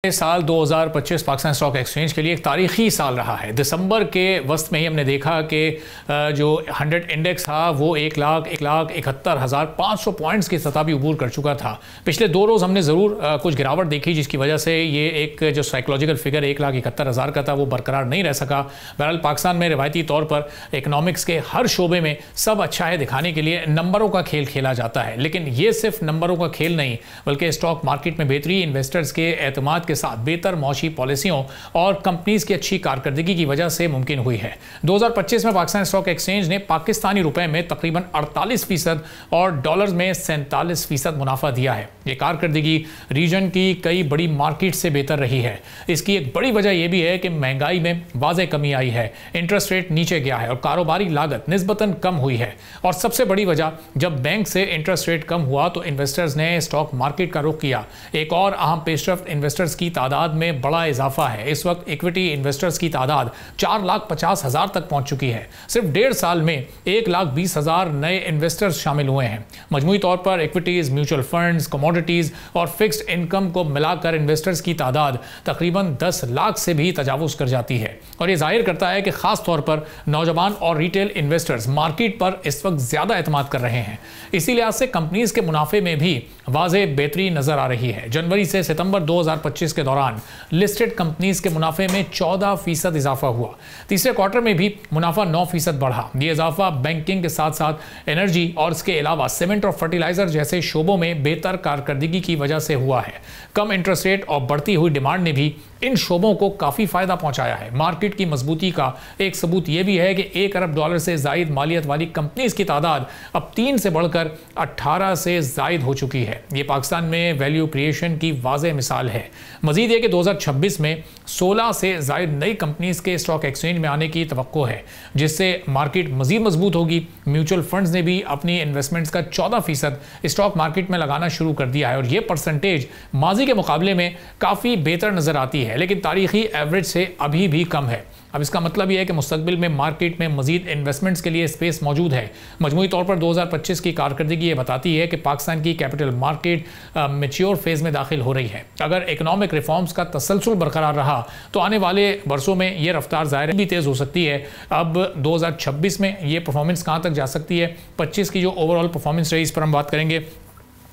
साल 2025 Pakistan stock exchange के लिए एक तारीखी साल रहा है। दिसंबर के वस्त में ही हमने देखा कि जो 100 इंडेक्स था वो 1,71,500 पॉइंट्स की सतह भी अबूर कर चुका था। पिछले 2 रोज़ हमने ज़रूर कुछ गिरावट देखी, जिसकी वजह से ये एक जो साइकोलॉजिकल फिगर 1,71,000 का था वो बरकरार नहीं रह सका। बहरहाल पाकिस्तान में रिवायती तौर पर इकनॉमिक्स के हर शोबे में सब अच्छा है दिखाने के लिए नंबरों का खेल खेला जाता है, लेकिन ये सिर्फ नंबरों का खेल नहीं बल्कि स्टॉक मार्केट में बेहतरी, इन्वेस्टर्स के एतमाद के साथ बेहतर मौशी पॉलिसियों और कंपनीज की अच्छी कारकर्दगी की वजह से मुमकिन हुई है। 2025 में पाकिस्तान स्टॉक एक्सचेंज ने पाकिस्तानी रुपए में तकरीबन 48% और डॉलर्स में 47% मुनाफा दिया है। ये कारकर्दगी रीजन की कई बड़ी मार्केट से बेहतर रही है। इसकी एक बड़ी वजह यह भी है कि महंगाई में वाज़ेह कमी आई है, इंटरेस्ट रेट नीचे गया है और कारोबारी लागत निस्बतन कम हुई है। और सबसे बड़ी वजह, जब बैंक से इंटरेस्ट रेट कम हुआ तो इन्वेस्टर्स ने स्टॉक मार्केट का रुख किया। एक और अहम पेशरफ्त इन्वेस्टर्स की तादाद में बड़ा इजाफा है। इस वक्त इक्विटी इन्वेस्टर्स की तादाद 4,50,000 तक पहुंच चुकी है। सिर्फ 1.5 साल में 1,20,000 नए इन्वेस्टर्स शामिल हुए हैं। मजमूई तौर पर इक्विटीज, म्यूचुअल फंड्स, कमोडिटीज और फिक्स्ड इनकम को मिलाकर इन्वेस्टर्स की तादाद तकरीबन 10 लाख से भी तजावुज कर जाती है। और ये जाहिर करता है कि खास तौर पर नौजवान और रिटेल इन्वेस्टर्स मार्केट पर इस वक्त ज्यादा एतमाद कर रहे हैं। इसी लिहाज से कंपनीज के मुनाफे में भी वाज़ेह बेहतरी नजर आ रही है। जनवरी से सितंबर 2025 के दौरान लिस्टेड कंपनीज के मुनाफे में 14% इजाफा हुआ। तीसरे क्वार्टर में भी मुनाफा 9% बढ़ा। यह इजाफा बैंकिंग के साथ साथ एनर्जी और इसके अलावा सीमेंट और फर्टिलाइजर जैसे शोबों में बेहतर कारकर्दगी की वजह से हुआ है। कम इंटरेस्ट रेट और बढ़ती हुई डिमांड ने भी इन शोबों को काफी फायदा पहुंचाया है। मार्केट की मजबूती का एक सबूत यह भी है कि $1 अरब से जायद मालियत वाली कंपनीज की तादाद अब 3 से बढ़कर 18 से जायद हो चुकी है। ये पाकिस्तान में वैल्यू क्रिएशन की वाज़ेह मिसाल है। मजीद ये कि 2026 में 16 से जायद नई कंपनीज के स्टॉक एक्सचेंज में आने की तवक्को है, जिससे मार्केट मजीद मजबूत होगी। म्यूचुअल फंड्स ने भी अपनी इन्वेस्टमेंट्स का 14% स्टॉक मार्केट में लगाना शुरू कर दिया है और ये परसेंटेज माजी के मुकाबले में काफ़ी बेहतर नजर आती है, लेकिन तारीखी एवरेज से अभी भी कम है। अब इसका मतलब यह है कि मुस्तकबिल में मार्केट में मजीद इन्वेस्टमेंट्स के लिए स्पेस मौजूद है। मजमूई तौर पर 2025 की कारकर्दगी ये बताती है कि पाकिस्तान की कैपिटल मार्केट मैच्योर फेज में दाखिल हो रही है। अगर इकोनॉमिक रिफॉर्म्स का तसलसल बरकरार रहा तो आने वाले वर्षों में ये रफ्तार ज़ाहिर भी तेज़ हो सकती है। अब 2026 में ये परफॉर्मेंस कहाँ तक जा सकती है, 25 की जो ओवरऑल परफॉर्मेंस रही, इस पर हम बात करेंगे।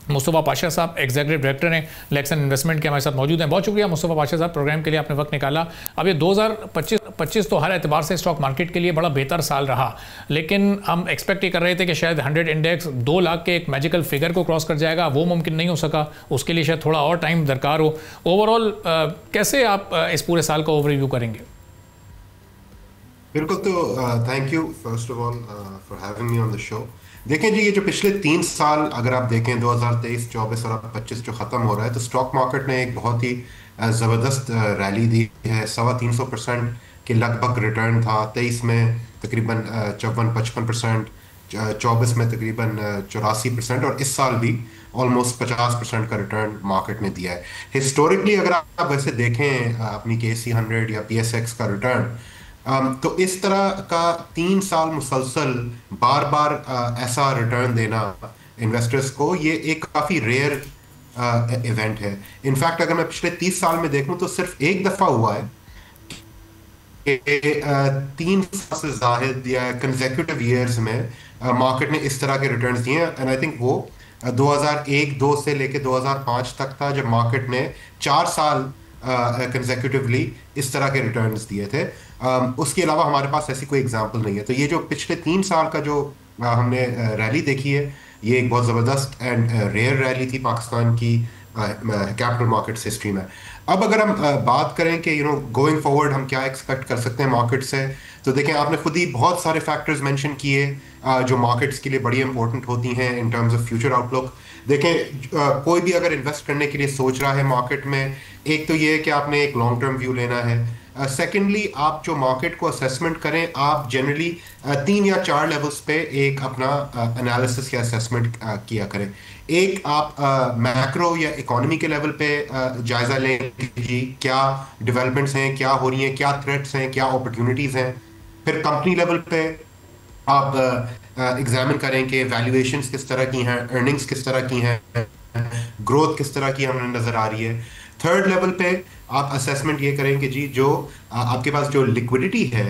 मुस्तफ़ा पाशा साहब एग्जीक्यूटिव डायरेक्टर हैं लेक्सन इन्वेस्टमेंट के, हमारे साथ मौजूद हैं। बहुत शुक्रिया मुस्तफ़ा पाशा साहब, प्रोग्राम के लिए आपने वक्त निकाला। अब ये 2025 तो हर एतबार से स्टॉक मार्केट के लिए बड़ा बेहतर साल रहा, लेकिन हम एक्सपेक्ट ये कर रहे थे कि शायद 100 इंडेक्स 2 लाख के एक मैजिकल फिगर को क्रॉस कर जाएगा। वो मुमकिन नहीं हो सका, उसके लिए शायद थोड़ा और टाइम दरकार हो। ओवरऑल कैसे आप इस पूरे साल का ओवरव्यू करेंगे? बिल्कुल, तो thank you first of all for having me on the show. देखें जी, ये जो पिछले 3 साल अगर आप देखें 2023, 24 और 25 जो ख़त्म हो रहा है, तो स्टॉक मार्केट ने एक बहुत ही ज़बरदस्त रैली दी है। 325% के लगभग रिटर्न था। 23 में तकरीबन 54-55%, 24 में तकरीबन 84% और इस साल भी ऑलमोस्ट 50% का रिटर्न मार्केट ने दिया है। हिस्टोरिकली अगर आप वैसे देखें अपनी KSE 100 या PSX का रिटर्न, तो इस तरह का 3 साल मुसलसल बार बार ऐसा रिटर्न देना इन्वेस्टर्स को, ये एक काफ़ी रेयर इवेंट है। इनफैक्ट अगर मैं पिछले 30 साल में देखूं तो सिर्फ एक दफ़ा हुआ है कि 3 साल से ज़ाहिद या कंसेक्यूटिव ईयर्स में मार्केट ने इस तरह के रिटर्न्स दिए हैं। एंड आई थिंक वो 2001-2 से लेके 2005 तक था, जब मार्केट ने 4 साल कंसेक्यूटिवली इस तरह के रिटर्न्स दिए थे। उसके अलावा हमारे पास ऐसी कोई एग्जांपल नहीं है। तो ये जो पिछले 3 साल का जो हमने रैली देखी है, ये एक बहुत ज़बरदस्त एंड रेयर रैली थी पाकिस्तान की कैपिटल मार्केट्स हिस्ट्री में। अब अगर हम बात करें कि गोइंग फॉरवर्ड हम क्या एक्सपेक्ट कर सकते हैं मार्केट से, तो देखें आपने खुद ही बहुत सारे फैक्टर्स मेंशन किए जो मार्केट्स के लिए बड़ी इंपॉर्टेंट होती हैं in terms of future outlook. देखें कोई भी अगर इन्वेस्ट करने के लिए सोच रहा है मार्केट में, एक तो ये है कि आपने एक लॉन्ग टर्म व्यू लेना है। सेकेंडली, आप जो मार्केट को असेसमेंट करें, आप जनरली 3 या 4 लेवल्स पे एक अपना एनालिसिस या असेसमेंट किया करें। एक, आप मैक्रो या इकोनॉमी के लेवल पे जायजा लें कि क्या डेवलपमेंट्स हैं, क्या हो रही हैं, क्या थ्रेट्स हैं, क्या अपॉर्चुनिटीज़ हैं। फिर कंपनी लेवल पे आप एग्जामिन करें कि वैल्यूएशंस किस तरह की हैं, अर्निंग्स किस तरह की हैं, ग्रोथ किस तरह की हमें नज़र आ रही है। थर्ड लेवल पे आप असेसमेंट ये करें कि जी जो आपके पास जो लिक्विडिटी है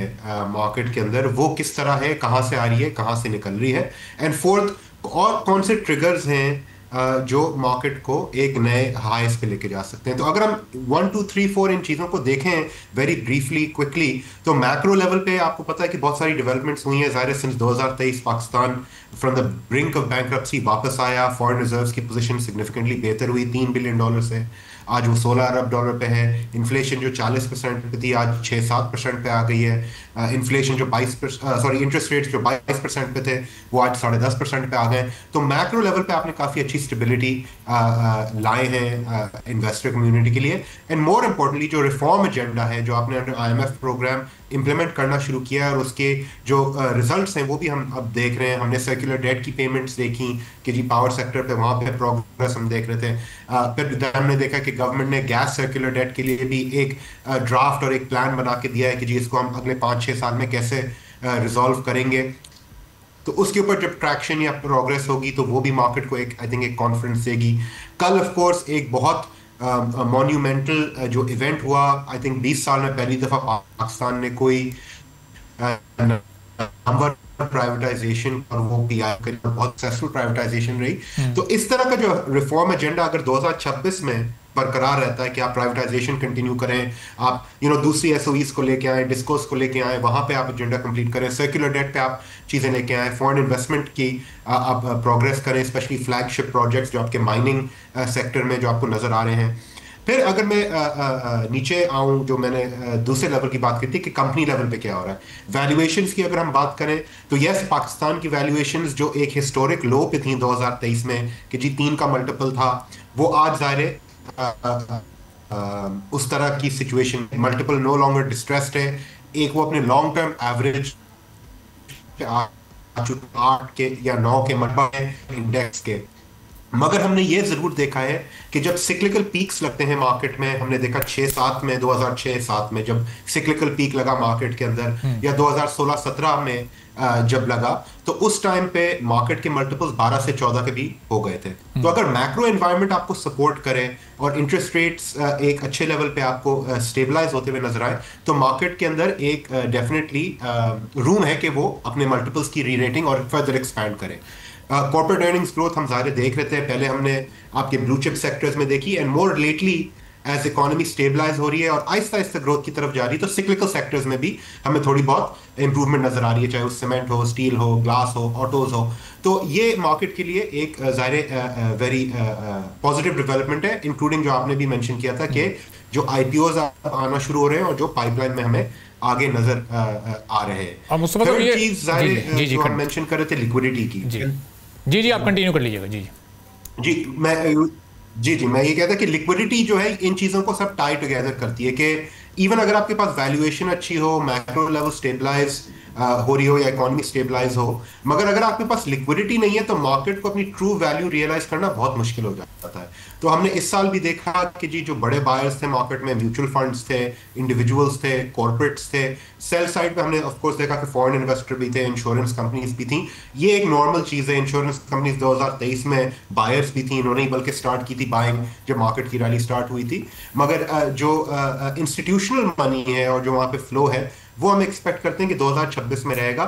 मार्केट के अंदर वो किस तरह है, कहाँ से आ रही है, कहाँ से निकल रही है। एंड फोर्थ, और कौन से ट्रिगर्स हैं जो मार्केट को एक नए हाईस पे लेके जा सकते हैं। तो अगर हम 1 2 3 4 इन चीज़ों को देखें वेरी ब्रीफली क्विकली, तो मैक्रो लेवल पे आपको पता है कि बहुत सारी डेवलपमेंट्स हुई हैं। ज़ाहिर है since 2023 Pakistan from the brink of bankruptcy वापस आया, फॉरेन रिजर्व्स की पोजीशन सिग्निफिकेंटली बेहतर हुई, $3 बिलियन से आज वो $16 अरब पे है। इन्फ्लेशन जो 40% पे थी आज 6-7% पे आ गई है। इन्फ्लेशन जो इंटरेस्ट रेट्स जो 22% पे थे वो आज 10.5% पे आ गए। तो मैक्रो लेवल पे आपने काफ़ी अच्छी स्टेबिलिटी लाए हैं इन्वेस्टर कम्युनिटी के लिए। एंड मोर इम्पोर्टेंटली जो रिफॉर्म एजेंडा है जो आपने अंडर IMF प्रोग्राम इम्प्लीमेंट करना शुरू किया है, और उसके जो रिजल्ट्स हैं वो भी हम अब देख रहे हैं। हमने सर्कुलर डेट की पेमेंट्स देखी कि जी पावर सेक्टर पे वहाँ पे प्रोग्रेस हम देख रहे थे। फिर हमने देखा कि गवर्नमेंट ने गैस सर्कुलर डेट के लिए भी एक ड्राफ्ट और एक प्लान बना के दिया है कि जी इसको हम अगले 5-6 साल में कैसे रिजॉल्व करेंगे। तो उसके ऊपर जब ट्रैक्शन या प्रोग्रेस होगी तो वो भी मार्केट को एक आई थिंक एक कॉन्फिडेंस देगी। कल ऑफ कोर्स एक बहुत मॉन्यूमेंटल जो इवेंट हुआ, आई थिंक 20 साल में पहली दफा पाकिस्तान ने कोई नंबर प्राइवेटाइजेशन और वो PI करी, बहुत सक्सेसफुल प्राइवेटाइजेशन रही। तो इस तरह का जो रिफॉर्म एजेंडा अगर 2026 में बरकरार रहता है कि आप प्राइवेटाइजेशन कंटिन्यू करें, आप दूसरी SOEs को लेके आए, डिस्कोस को लेके आए, वहां पे आप एजेंडा कंप्लीट करें, सर्कुलर डेट पे आप चीजें लेके आए, फॉरेन इन्वेस्टमेंट की आप प्रोग्रेस करें, स्पेशली फ्लैगशिप प्रोजेक्ट्स जो आपके माइनिंग सेक्टर में जो आपको नजर आ रहे हैं। फिर अगर मैं नीचे आऊं, जो मैंने दूसरे लेवल की बात की थी कि कंपनी लेवल पे क्या हो रहा है, वैल्यूएशंस की अगर हम बात करें तो यस, पाकिस्तान की वैल्यूएशंस जो एक हिस्टोरिक लो पे थी 2023 में कि जी 3 का मल्टीपल था, वो आज ज़ाहिर उस तरह की situation, multiple no longer distressed है। एक वो अपने लॉन्ग टर्म एवरेज 8 के या 9 के मल्टीपल इंडेक्स के। मगर हमने ये जरूर देखा है कि जब सिक्लिकल पीक्स लगते हैं मार्केट में, हमने देखा 6-7 में, 2006-7 में जब सिक्लिकल पीक लगा मार्केट के अंदर, या 2016-17 में जब लगा, तो उस टाइम पे मार्केट के मल्टीपल्स 12 से 14 के भी हो गए थे। तो अगर मैक्रो एनवायरनमेंट आपको सपोर्ट करे और इंटरेस्ट रेट्स एक अच्छे लेवल पे आपको स्टेबलाइज होते हुए नजर आए, तो मार्केट के अंदर एक डेफिनेटली रूम है कि वो अपने मल्टीपल्स की री रेटिंग और फर्दर एक्सपैंड करे। कॉर्पोरेट अर्निंग्स ग्रोथ हम ज़ाहिर देख रहे थे, पहले हमने आपके ब्लू चिप सेक्टर्स में देखी, and more lately as economy stabilize हो रही है और आहिस्ता आहिस्ता ग्रोथ की तरफ जा रही है, तो सिक्लिकल सेक्टर्स में भी हमें थोड़ी बहुत इंप्रूवमेंट नजर आ रही है, चाहे वो सीमेंट हो, स्टील हो, ग्लास हो, ऑटोज हो। तो ये मार्केट के लिए एक ज़ाहिर वेरी पॉजिटिव डेवलपमेंट है, इंक्लूडिंग जो आपने भी मेंशन किया था कि जो IPOs आना शुरू हो रहे हैं और जो पाइपलाइन में हमें आगे नजर आ रहे हैं। और मुस्तफा साहब, ये चीज ज़ाहिर जो हम मेंशन कर रहे थे लिक्विडिटी की। जी आप कंटिन्यू कर लीजिएगा। जी मैं ये कहता कि लिक्विडिटी जो है इन चीजों को सब टाई टुगेदर करती है कि इवन अगर आपके पास वैल्यूएशन अच्छी हो, मैक्रो लेवल स्टेबलाइज हो रही हो या इकोनॉमी स्टेबलाइज हो, मगर अगर आपके पास लिक्विडिटी नहीं है तो मार्केट को अपनी ट्रू वैल्यू रियलाइज करना बहुत मुश्किल हो जाता है। तो हमने इस साल भी देखा कि जी जो बड़े बायर्स थे मार्केट में, म्यूचुअल फंड्स थे, इंडिविजुअल्स थे, कॉर्पोरेट्स थे, सेल साइड पे हमने ऑफ कोर्स देखा कि फॉरेन इन्वेस्टर भी थे, इंश्योरेंस कंपनीज भी थी। ये एक नॉर्मल चीज है, इंश्योरेंस कंपनीज 2023 में बायर्स भी थी, इन्होंने बल्कि स्टार्ट की थी बाइंग जब मार्केट की रैली स्टार्ट हुई थी। मगर जो इंस्टीट्यूशनल मनी है और जो वहाँ पे फ्लो है वो हम एक्सपेक्ट करते हैं कि 2026 में रहेगा।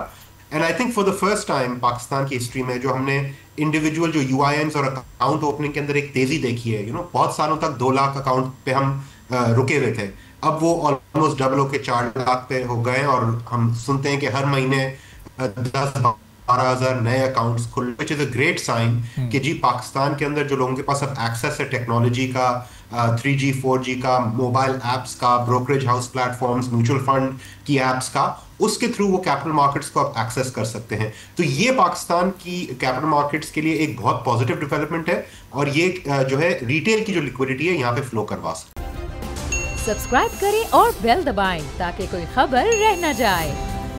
And I think for the first time Pakistan की हिस्ट्री में जो हमने इंडिविजुअल जो UINs और अकाउंट ओपनिंग के अंदर एक तेजी देखी है, बहुत सालों तक 2 लाख अकाउंट पे हम रुके हुए थे, अब वो ऑलमोस्ट डबल होके 4 लाख पे हो गए, और हम सुनते हैं कि हर महीने 10-12 हज़ार नए अकाउंट्स खुल, which is a great sign कि जी पाकिस्तान के अंदर जो लोगों के पास अब एक्सेस है टेक्नोलॉजी का, 3G 4G का, मोबाइल एप्स का, brokerage house platforms, mutual fund की एप्स का, उसके थ्रू वो कैपिटल मार्केट्स को आप एक्सेस कर सकते हैं। तो ये पाकिस्तान की कैपिटल मार्केट्स के लिए एक बहुत पॉजिटिव डेवलपमेंट है, और ये जो है रिटेल की जो लिक्विडिटी है यहाँ पे फ्लो करवा सकते हैं। सब्सक्राइब करें और बेल दबाएं ताकि कोई खबर रह न जाए।